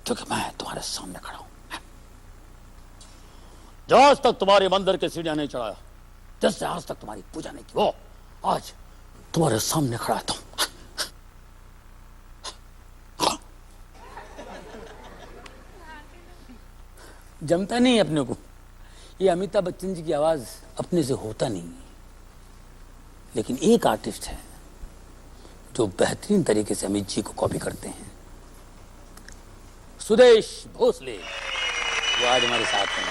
क्योंकि मैं तुम्हारे सामने खड़ा हूं। जो आज तक तुम्हारे मंदिर के सीढ़ियां नहीं चढ़ाया, जिससे आज तक तुम्हारी पूजा नहीं की, वो आज तुम्हारे सामने खड़ा था। जमता नहीं अपने को। ये अमिताभ बच्चन जी की आवाज अपने से होता नहीं। लेकिन एक आर्टिस्ट है जो बेहतरीन तरीके से अमित जी को कॉपी करते हैं, सुदेश भोसले, वो आज हमारे साथ हैं।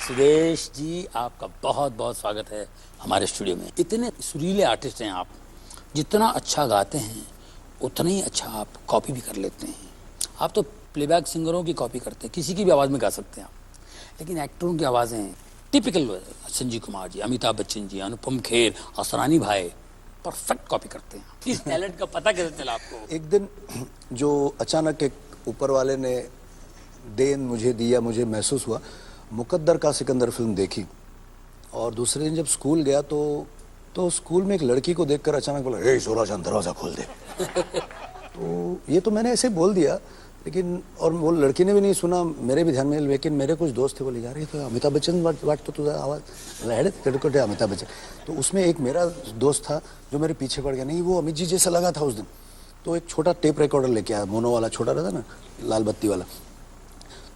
सुदेश जी, आपका बहुत बहुत स्वागत है हमारे स्टूडियो में। इतने सुरीले आर्टिस्ट हैं आप, जितना अच्छा गाते हैं उतना ही अच्छा आप कॉपी भी कर लेते हैं। आप तो प्लेबैक सिंगरों की कॉपी करते हैं, किसी की भी आवाज़ में गा सकते हैं आप, लेकिन एक्टरों की आवाज़ें टिपिकल संजीव कुमार जी, अमिताभ बच्चन जी, अनुपम खेर, असरानी भाई परफेक्ट कॉपी करते हैं। इस टैलेंट का पता कैसे चला आपको? एक दिन जो अचानक एक ऊपर वाले ने देन मुझे दिया, मुझे महसूस हुआ। मुकद्दर का सिकंदर फिल्म देखी और दूसरे दिन जब स्कूल गया तो स्कूल में एक लड़की को देखकर अचानक बोला, ए जोराजान दरवाजा खोल दे। तो ये तो मैंने ऐसे बोल दिया, लेकिन और वो लड़की ने भी नहीं सुना, मेरे भी ध्यान में। लेकिन मेरे कुछ दोस्त थे, बोले यार ये तो अमिताभ बच्चन वाट तो तुझा आवाज़ अमिताभ बच्चन। तो उसमें एक मेरा दोस्त था जो मेरे पीछे पड़ गया, नहीं वो अमित जी जैसा लगा था उस दिन। तो एक छोटा टेप रिकॉर्डर लेके आया, मोनो वाला छोटा रहता ना, लाल बत्ती वाला।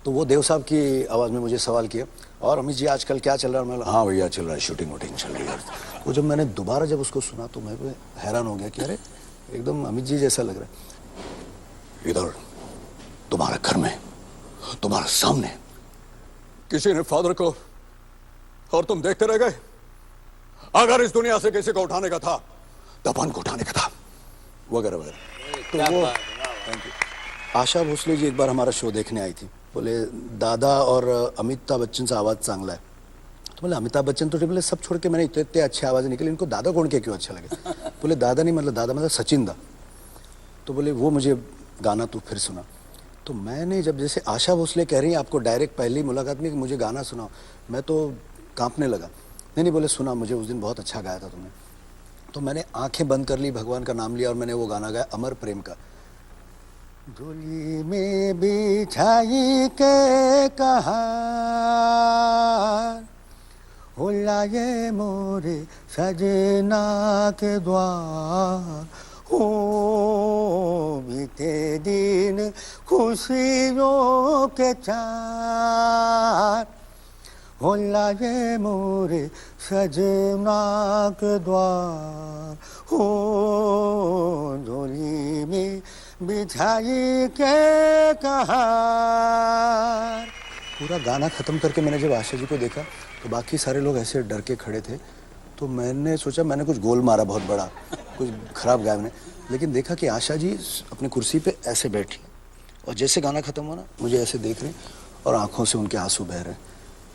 तो वो देव साहब की आवाज़ में मुझे सवाल किया, और अमित जी आजकल क्या चल रहा है? मैं हाँ भैया चल रहा है, शूटिंग वूटिंग चल रही है। तो जब मैंने दोबारा जब उसको सुना तो मैं हैरान हो गया कि अरे एकदम अमित जी जैसा लग रहा है। इधर तुम्हारे घर में, तुम्हारे सामने किसी ने फादर को, और तुम देखते रह गए। अगर इस दुनिया से किसी को उठाने का था, दफन को उठाने का था, वगैरह वगैरह। तो वो थैंक यू। आशा भोसले जी एक बार हमारा शो देखने आई थी, बोले दादा और अमिताभ बच्चन से आवाज़ चांगला है। तो बोले अमिताभ बच्चन तो बोले सब छोड़ के मैंने इतने अच्छे आवाज़ निकली, इनको दादा कौन के क्यों अच्छा लगे? बोले दादा नहीं, मतलब दादा मतलब सचिन दा। तो बोले वो मुझे गाना तू फिर सुना। तो मैंने जब जैसे आशा भोसले कह रही हैं आपको डायरेक्ट पहली मुलाकात में कि मुझे गाना सुनाओ, मैं तो कांपने लगा। नहीं बोले सुना, मुझे उस दिन बहुत अच्छा गाया था तुमने। तो मैंने आंखें बंद कर ली, भगवान का नाम लिया और मैंने वो गाना गाया, अमर प्रेम का। डोली में बिछाई के कहा हो लाए मोरे सजना के द्वार, हो बीते दिन खुशियों के चार, हो लाए मोरे सजना के द्वार, हो डोली में बिछाई के कहा। पूरा गाना खत्म करके मैंने जब आशा जी को देखा तो बाकी सारे लोग ऐसे डर के खड़े थे। तो मैंने सोचा मैंने कुछ गोल मारा बहुत बड़ा, कुछ खराब गाया मैंने। लेकिन देखा कि आशा जी अपनी कुर्सी पे ऐसे बैठी और जैसे गाना खत्म हुआ ना, मुझे ऐसे देख रहे और आंखों से उनके आंसू बह रहे।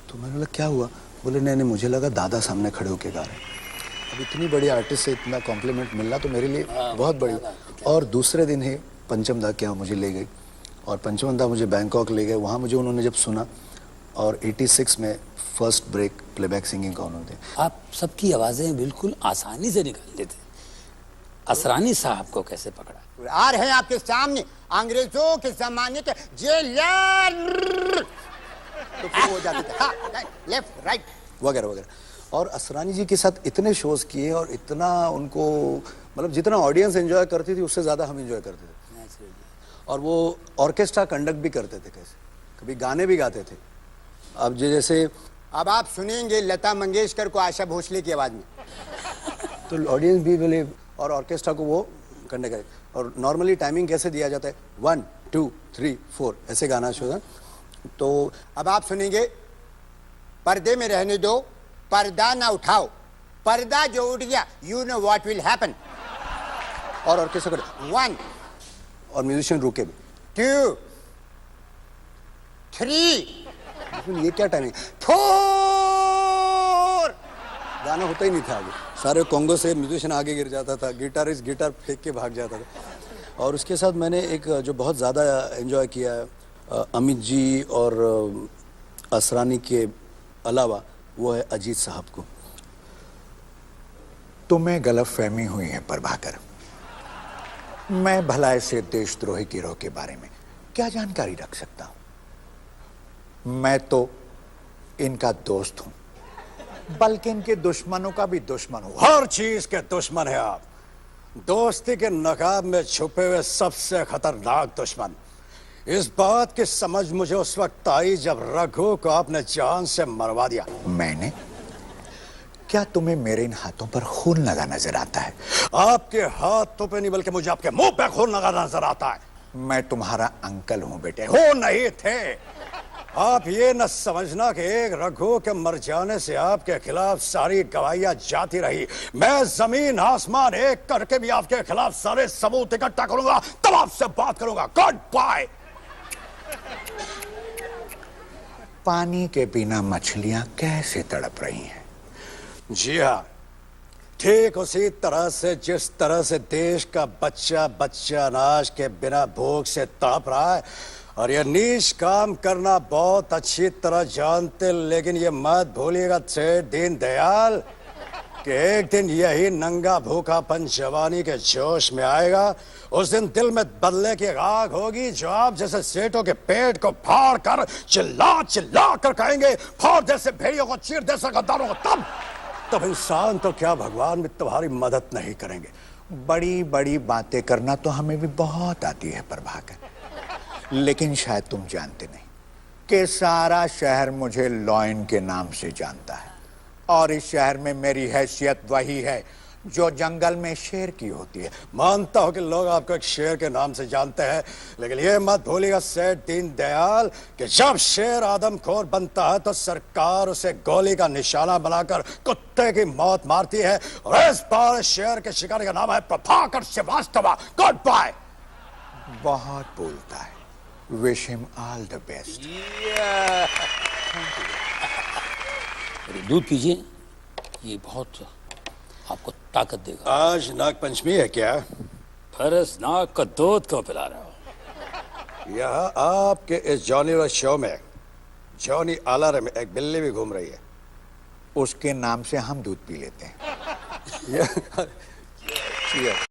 तो मैंने बोला क्या हुआ? बोले नहीं मुझे लगा दादा सामने खड़े होके गा रहे। अब इतनी बड़ी आर्टिस्ट से इतना कॉम्प्लीमेंट मिलना तो मेरे लिए बहुत बड़ी। और दूसरे दिन ही पंचम दा के यहाँ मुझे ले गई और पंचम दा मुझे बैंकॉक ले गए। वहाँ मुझे उन्होंने जब सुना और 86 में फर्स्ट ब्रेक प्लेबैक सिंगिंग का उन्होंने थे। आप सबकी आवाज़ें बिल्कुल आसानी से निकाल लेते। असरानी साहब को कैसे पकड़ा? आ रहे हैं आपके सामने अंग्रेजों के जमाने के जेलर, तो फिर हो जाते थे, हाँ, लेफ्ट राइट वगैरह वगैरह। और असरानी जी के साथ इतने शोज किए और इतना उनको, मतलब जितना ऑडियंस एंजॉय करती थी उससे ज़्यादा हम एंजॉय करते थे। और वो ऑर्केस्ट्रा कंडक्ट भी करते थे, कैसे कभी गाने भी गाते थे। अब जैसे अब आप सुनेंगे लता मंगेशकर को आशा भोसले की आवाज़ में, तो ऑडियंस भी बोले और ऑर्केस्ट्रा को वो कंडक्ट करे। और नॉर्मली टाइमिंग कैसे दिया जाता है, 1 2 3 4 ऐसे गाना शो है। तो अब आप सुनेंगे पर्दे में रहने दो, पर्दा ना उठाओ, पर्दा जो उठ गया you know what will happen. और ऑर्केस्ट्रा करे 1 और म्यूजिशियन रुके भी 2 3 ये क्या टाइमिंग, 4 गाना होता ही नहीं था आगे। सारे कॉन्गो से म्यूजिशियन आगे गिर जाता था, गिटारिस्ट गिटार फेंक के भाग जाता था। और उसके साथ मैंने एक जो बहुत ज़्यादा एंजॉय किया है अमित जी और असरानी के अलावा, वो है अजीत साहब को। तुम्हें गलतफहमी हुई है प्रभाकर। मैं भला ऐसे देशद्रोही गिरोह के बारे में क्या जानकारी रख सकता हूं? मैं तो इनका दोस्त हूं, बल्कि इनके दुश्मनों का भी दुश्मन हूं। हर चीज के दुश्मन है आप, दोस्ती के नकाब में छुपे हुए सबसे खतरनाक दुश्मन। इस बात की समझ मुझे उस वक्त आई जब रघु को आपने जान से मरवा दिया। मैंने? क्या तुम्हें मेरे इन हाथों पर खून लगा नजर आता है? आपके हाथों पे नहीं बल्कि मुझे आपके मुंह पे खून लगा नजर आता है। मैं तुम्हारा अंकल हूं बेटे। हो नहीं थे। आप ये न समझना कि एक रघु के मर जाने से आपके खिलाफ सारी गवाहियां जाती रही। मैं जमीन आसमान एक करके भी आपके खिलाफ सारे सबूत इकट्ठा करूंगा, तब आपसे बात करूंगा। Goodbye. पानी के बिना मछलियां कैसे तड़प रही हैं? जी हाँ, ठीक उसी तरह से जिस तरह से देश का बच्चा बच्चा अनाज के बिना भूख से तड़प रहा है। और ये नीच काम करना बहुत अच्छी तरह जानते, लेकिन ये मत भूलिएगा सेठ दीनदयाल कि एक दिन यही नंगा भूखापन जवानी के जोश में आएगा। उस दिन दिल में बदले की आग होगी जो आप जैसे सेठों के पेट को फाड़ कर चिल्ला चिल्ला कर कहेंगे, फाड़ जैसे भेड़ियों को, चीर जैसे गद्दारों को। तब इंसान तो क्या भगवान भी तुम्हारी मदद नहीं करेंगे। बड़ी बड़ी बातें करना तो हमें भी बहुत आती है प्रभाकर, लेकिन शायद तुम जानते नहीं कि सारा शहर मुझे लॉयन के नाम से जानता है, और इस शहर में मेरी हैसियत वही है जो जंगल में शेर की होती है। मानता हूं कि लोग आपको एक शेर के नाम से जानते हैं, लेकिन ये मत भूलिएगा सेठ दीनदयाल कि जब शेर आदमखोर बनता है तो सरकार उसे गोली का निशाना बनाकर कुत्ते की मौत मारती है। और इस बार शेर के शिकारी का नाम है प्रभाकर श्रीवास्तव। Good bye. बहुत बोलता है। Wish him all the best. दूध पीजिए, ये बहुत आपको ताकत देगा। आज नाग पंचमी है क्या? फरस नाग का दूध क्यों पिला रहे हो? यहाँ आपके इस जॉनी रो शो में जॉनी आलर में एक बिल्ली भी घूम रही है। उसके नाम से हम दूध पी लेते हैं। Cheers.